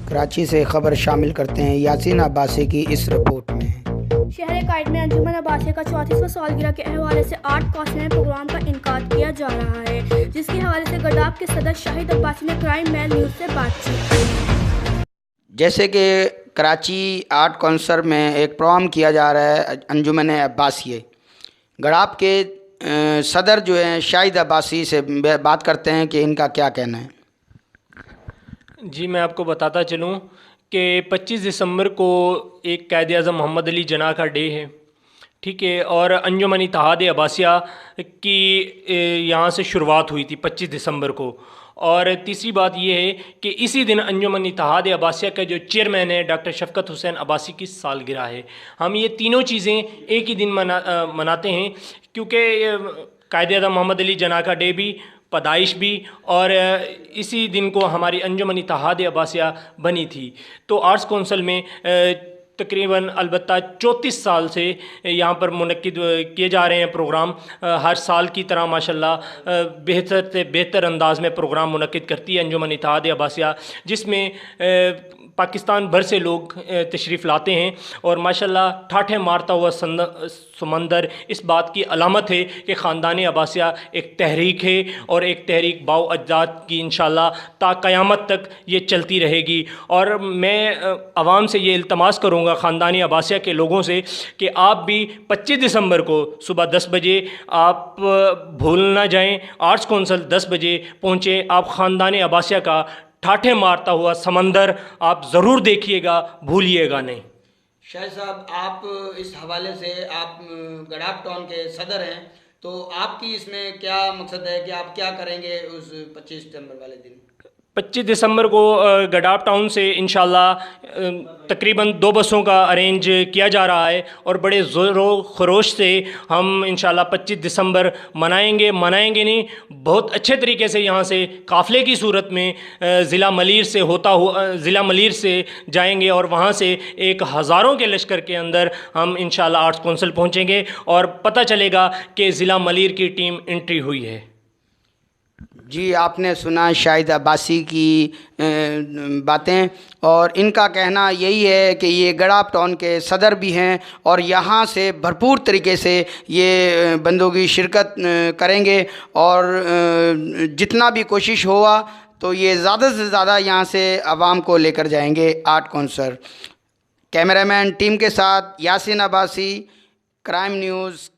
कराची से खबर शामिल करते हैं यासीन अब्बासी की इस रिपोर्ट में। शहर कायद में अंजुमन अब्बासी का 34वां सालगिरह के हवाले से आर्ट कौंसिल में प्रोग्राम का इनकाद किया जा रहा है, जिसके हवाले से गडाफ के सदर शाहिद अब्बासी ने क्राइम मेल न्यूज़ से बातचीत की। जैसे कि कराची आर्ट कौंसिल में एक प्रोग्राम किया जा रहा है अंजुमन अब्बासी, गडाफ के सदर जो हैं शाहिद अब्बासी से बात करते हैं कि इनका क्या कहना है। जी, मैं आपको बताता चलूँ कि 25 दिसंबर को एक कायद आज़म मोहम्मद अली जिन्ना का डे है, ठीक है, और अंजुमन इत्तेहाद अब्बासिया की यहाँ से शुरुआत हुई थी 25 दिसंबर को। और तीसरी बात यह है कि इसी दिन अंजुमन इत्तेहाद अब्बासिया का जो चेयरमैन है डॉक्टर शफ़क़त हुसैन अब्बासी की सालगिरह है। हम ये तीनों चीज़ें एक ही दिन मनाते हैं, क्योंकि कायद आज़म मोहम्मद अली जिन्ना का डे भी, पैदाइश भी, और इसी दिन को हमारी अंजुमन इत्तेहाद अब्बासिया बनी थी। तो आर्ट्स कौंसिल में तकरीबन अलबत्ता 34 साल से यहाँ पर मुनक्किद किए जा रहे हैं प्रोग्राम। हर साल की तरह माशाल्लाह बेहतर से बेहतर अंदाज में प्रोग्राम मुनक्किद करती है अंजुमन इत्तेहाद अब्बासिया, जिसमें पाकिस्तान भर से लोग तशरीफ़ लाते हैं। और माशाल्लाह ठाठे मारता हुआ समंदर इस बात की अलामत है कि ख़ानदान अब्बासिया एक तहरीक है, और एक तहरीक बाव अजदाद की इंशाल्लाह ता क़यामत तक ये चलती रहेगी। और मैं आवाम से ये इल्तमास करूँगा, ख़ानदान अब्बासिया के लोगों से, कि आप भी 25 दिसंबर को सुबह 10 बजे आप भूल ना जाएँ, आर्ट्स कौंसिल 10 बजे पहुँचें। आप ख़ानदान अब्बासिया का ठाठे मारता हुआ समंदर आप ज़रूर देखिएगा, भूलिएगा नहीं। शाहिद साहब, आप इस हवाले से आप गडाफ टाउन के सदर हैं, तो आपकी इसमें क्या मकसद है कि आप क्या करेंगे उस 25 दिसंबर वाले दिन? 25 दिसंबर को गडाफ टाउन से इंशाल्लाह तकरीबन 2 बसों का अरेंज किया जा रहा है, और बड़े ज़ोर खरोश से हम इंशाल्लाह 25 दिसंबर मनाएंगे नहीं, बहुत अच्छे तरीके से यहाँ से काफ़िले की सूरत में ज़िला मलीर से होता हुआ ज़िला मलीर से जाएंगे, और वहाँ से एक हज़ारों के लश्कर के अंदर हम इंशाल्लाह आर्ट्स कौंसिल पहुँचेंगे, और पता चलेगा कि ज़िला मलीर की टीम एंट्री हुई है। जी, आपने सुना शाहिद अब्बासी की बातें, और इनका कहना यही है कि ये गडाफ टाउन के सदर भी हैं, और यहाँ से भरपूर तरीके से ये बंदों शिरकत करेंगे, और जितना भी कोशिश हुआ तो ये ज़्यादा से ज़्यादा यहाँ से आवाम को लेकर जाएंगे आर्ट कौंसिल। कैमरामैन टीम के साथ यासीन अब्बासी, क्राइम न्यूज़।